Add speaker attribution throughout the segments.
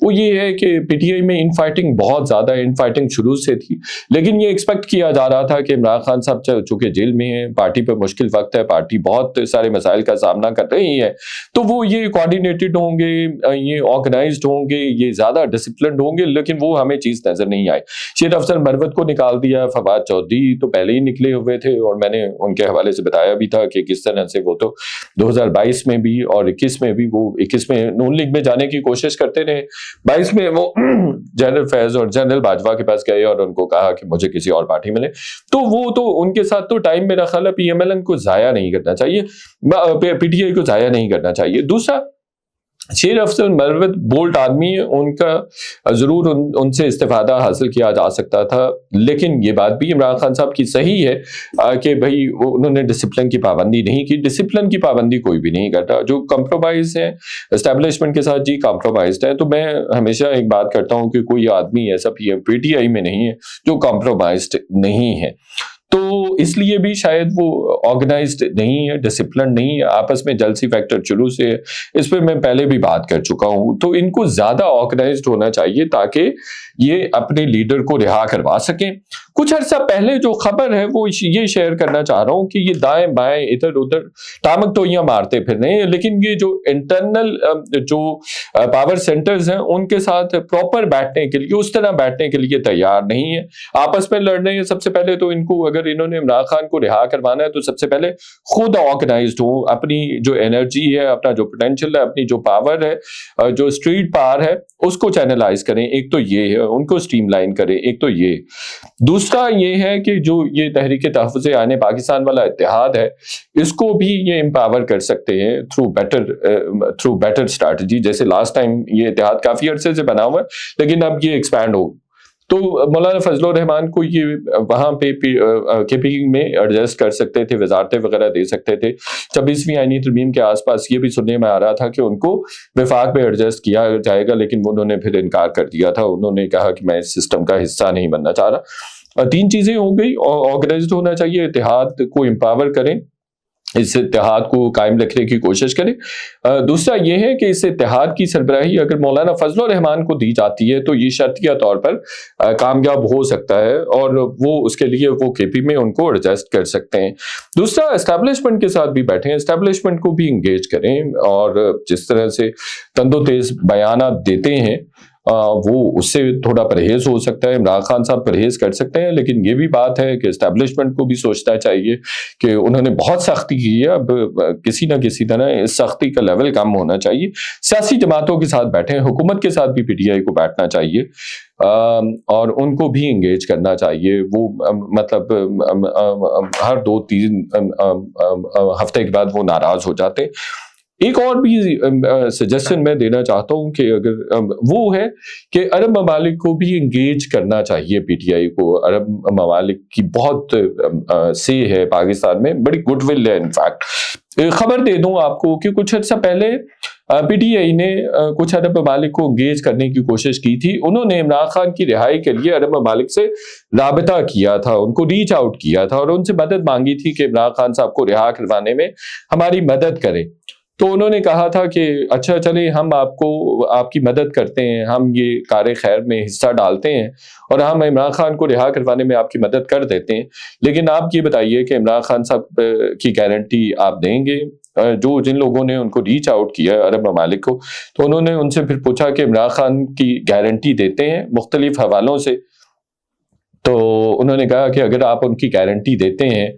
Speaker 1: وہ یہ ہے کہ پی ٹی آئی میں ان فائٹنگ بہت زیادہ ہے، ان فائٹنگ شروع سے تھی، لیکن یہ ایکسپیکٹ کیا جا رہا تھا کہ عمران خان صاحب چونکہ جیل میں ہیں، پارٹی پہ مشکل وقت ہے، پارٹی بہت سارے مسائل کا سامنا کر رہی ہے، تو وہ یہ کوآرڈینیٹڈ ہوں گے، یہ آرگنائزڈ ہوں گے، یہ زیادہ ڈسپلنڈ ہوں گے، لیکن وہ ہمیں چیز نظر نہیں آئی۔ شیر افضل مروت کو نکال دیا، فواد چودھری تو پہلے ہی نکلے ہوئے تھے، اور میں نے ان کے حوالے سے بتایا بھی تھا کہ کس طرح سے وہ تو 2022 میں بھی اور 21 میں بھی، وہ 21 میں نون لیگ میں جانے کی کوشش کرتے رہے، 22 میں وہ جنرل فیض اور جنرل باجوہ کے پاس گئے اور ان کو کہا کہ مجھے کسی اور پارٹی ملے، تو وہ تو ان کے ساتھ تو ٹائم میرا خیال ہے پی ایم ایل این کو ضائع نہیں کرنا چاہیے، پی ٹی آئی کو ضائع نہیں کرنا چاہیے۔ دوسرا، شیر افضل مروت بولٹ آدمی ہے، ان کا ضرور ان سے استفادہ حاصل کیا جا سکتا تھا، لیکن یہ بات بھی عمران خان صاحب کی صحیح ہے کہ بھائی انہوں نے ڈسپلن کی پابندی نہیں کی، ڈسپلن کی پابندی کوئی بھی نہیں کرتا، جو کمپرومائز ہے اسٹیبلشمنٹ کے ساتھ جی کمپرومائزڈ ہے، تو میں ہمیشہ ایک بات کرتا ہوں کہ کوئی آدمی ایسا پی ٹی آئی میں نہیں ہے جو کمپرومائزڈ نہیں ہے، تو اس لیے بھی شاید وہ آرگنائزڈ نہیں ہے، ڈسپلن نہیں ہے، آپس میں جلسی فیکٹر شروع سے ہے، اس پہ میں پہلے بھی بات کر چکا ہوں، تو ان کو زیادہ آرگنائزڈ ہونا چاہیے تاکہ یہ اپنے لیڈر کو رہا کروا سکیں۔ کچھ عرصہ پہلے جو خبر ہے وہ یہ شیئر کرنا چاہ رہا ہوں کہ یہ دائیں بائیں ادھر ادھر ٹامک ٹوئیاں مارتے پھر رہے ہیں، لیکن یہ جو انٹرنل جو پاور سینٹرز ہیں ان کے ساتھ پراپر بیٹھنے کے لیے، اس طرح بیٹھنے کے لیے تیار نہیں ہے، آپس میں لڑ رہے ہیں۔ سب سے پہلے تو ان کو، اگر انہوں نے عمران خان کو رہا کروانا ہے تو سب سے پہلے خود آرگنائزڈ ہو، اپنی جو انرجی ہے، اپنا جو پوٹینشیل ہے، اپنی جو پاور ہے، جو اسٹریٹ پاور ہے، اس کو چینلائز کریں، ایک تو یہ ہے، ان کو اسٹریم لائن کریں، ایک تو یہ۔ دوسرا یہ ہے کہ جو یہ تحریک تحفظ آئین پاکستان والا اتحاد ہے، اس کو بھی یہ امپاور کر سکتے ہیں تھرو بیٹر اسٹریٹجی، جیسے لاسٹ ٹائم یہ اتحاد کافی عرصے سے بنا ہوا ہے لیکن اب یہ ایکسپینڈ ہو، تو مولانا فضل الرحمان کو یہ وہاں پہ کے پی میں ایڈجسٹ کر سکتے تھے، وزارتیں وغیرہ دے سکتے تھے۔ 26ویں آئینی ترمیم کے آس پاس یہ بھی سننے میں آ رہا تھا کہ ان کو وفاق میں ایڈجسٹ کیا جائے گا، لیکن انہوں نے پھر انکار کر دیا تھا، انہوں نے کہا کہ میں اس سسٹم کا حصہ نہیں بننا چاہ رہا۔ تین چیزیں ہو گئی، آرگنائزڈ ہونا چاہیے، اتحاد کو امپاور کریں، اس اتحاد کو قائم رکھنے کی کوشش کریں۔ دوسرا یہ ہے کہ اس اتحاد کی سربراہی اگر مولانا فضل الرحمان کو دی جاتی ہے تو یہ شرطیہ طور پر کامیاب ہو سکتا ہے، اور وہ اس کے لیے وہ کے پی میں ان کو ایڈجسٹ کر سکتے ہیں۔ دوسرا، اسٹیبلشمنٹ کے ساتھ بھی بیٹھیں، اسٹیبلشمنٹ کو بھی انگیج کریں، اور جس طرح سے تند و تیز بیانات دیتے ہیں وہ اس سے تھوڑا پرہیز ہو سکتا ہے، عمران خان صاحب پرہیز کر سکتے ہیں، لیکن یہ بھی بات ہے کہ اسٹیبلشمنٹ کو بھی سوچنا چاہیے کہ انہوں نے بہت سختی کی ہے، اب کسی نہ کسی طرح اس سختی کا لیول کم ہونا چاہیے۔ سیاسی جماعتوں کے ساتھ بیٹھیں، حکومت کے ساتھ بھی پی ٹی آئی کو بیٹھنا چاہیے، اور ان کو بھی انگیج کرنا چاہیے۔ وہ مطلب ہر 2-3 ہفتے کے بعد وہ ناراض ہو جاتے ہیں۔ ایک اور بھی سجیشن میں دینا چاہتا ہوں کہ اگر وہ ہے کہ عرب ممالک کو بھی انگیج کرنا چاہیے پی ٹی آئی کو۔ عرب ممالک کی بہت سے ہے پاکستان میں، بڑی گڈ ول ہے۔ انفیکٹ خبر دے دوں آپ کو کہ کچھ عرصہ پہلے پی ٹی آئی نے کچھ عرب ممالک کو انگیج کرنے کی کوشش کی تھی، انہوں نے عمران خان کی رہائی کے لیے عرب ممالک سے رابطہ کیا تھا، ان کو ریچ آؤٹ کیا تھا اور ان سے مدد مانگی تھی کہ عمران خان صاحب کو رہا کروانے میں ہماری مدد کریں۔ تو انہوں نے کہا تھا کہ اچھا چلیں، ہم آپ کی مدد کرتے ہیں، ہم یہ کار خیر میں حصہ ڈالتے ہیں اور ہم عمران خان کو رہا کروانے میں آپ کی مدد کر دیتے ہیں، لیکن آپ یہ بتائیے کہ عمران خان صاحب کی گارنٹی آپ دیں گے؟ جن لوگوں نے ان کو ریچ آؤٹ کیا عرب ممالک کو، تو انہوں نے ان سے پھر پوچھا کہ عمران خان کی گارنٹی دیتے ہیں مختلف حوالوں سے، تو انہوں نے کہا کہ اگر آپ ان کی گارنٹی دیتے ہیں،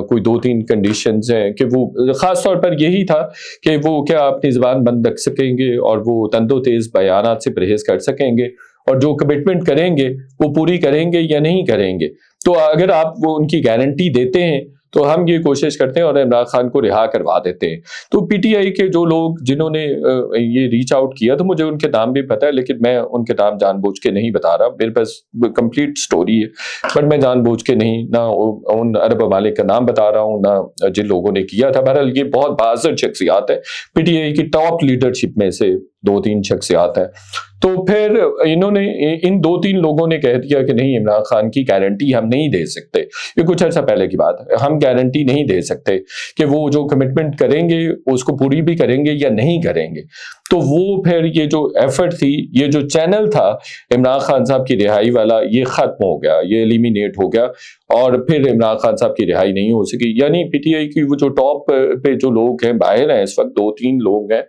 Speaker 1: کوئی 2-3 کنڈیشنز ہیں کہ وہ خاص طور پر یہی تھا کہ وہ کیا اپنی زبان بند رکھ سکیں گے اور وہ تند و تیز بیانات سے پرہیز کر سکیں گے، اور جو کمٹمنٹ کریں گے وہ پوری کریں گے یا نہیں کریں گے۔ تو اگر آپ وہ ان کی گارنٹی دیتے ہیں تو ہم یہ کوشش کرتے ہیں اور عمران خان کو رہا کروا دیتے ہیں۔ تو پی ٹی آئی کے جو لوگ جنہوں نے یہ ریچ آؤٹ کیا، تو مجھے ان کے نام بھی پتہ ہے، لیکن میں ان کے نام جان بوجھ کے نہیں بتا رہا، میرے پاس کمپلیٹ سٹوری ہے، بٹ میں جان بوجھ کے نہیں، نہ ان عرب ممالک کا نام بتا رہا ہوں، نہ جن لوگوں نے کیا تھا۔ بہرحال یہ بہت بااثر شخصیات ہیں، پی ٹی آئی کی ٹاپ لیڈرشپ میں سے 2-3 شخصیات ہیں۔ تو پھر انہوں نے ان 2-3 لوگوں نے کہہ دیا کہ نہیں، عمران خان کی گارنٹی ہم نہیں دے سکتے، یہ کچھ عرصہ پہلے کی بات ہے، ہم گارنٹی نہیں دے سکتے کہ وہ جو کمٹمنٹ کریں گے اس کو پوری بھی کریں گے یا نہیں کریں گے۔ تو وہ پھر یہ جو ایفرٹ تھی، یہ جو چینل تھا عمران خان صاحب کی رہائی والا، یہ ختم ہو گیا، یہ ایلیمینیٹ ہو گیا، اور پھر عمران خان صاحب کی رہائی نہیں ہو سکی۔ یعنی پی ٹی آئی کی وہ جو ٹاپ پہ جو لوگ ہیں، باہر ہیں اس وقت 2-3 لوگ ہیں،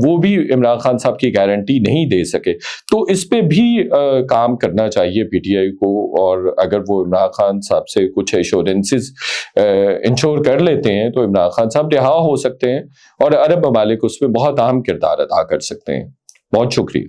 Speaker 1: وہ بھی عمران خان صاحب کی گارنٹی نہیں دے سکے۔ تو اس پہ بھی کام کرنا چاہیے پی ٹی آئی کو، اور اگر وہ عمران خان صاحب سے کچھ ایشورنسز انشور کر لیتے ہیں تو عمران خان صاحب رہا ہو سکتے ہیں، اور عرب ممالک اس میں بہت اہم کردار ادا کر سکتے ہیں۔ بہت شکریہ۔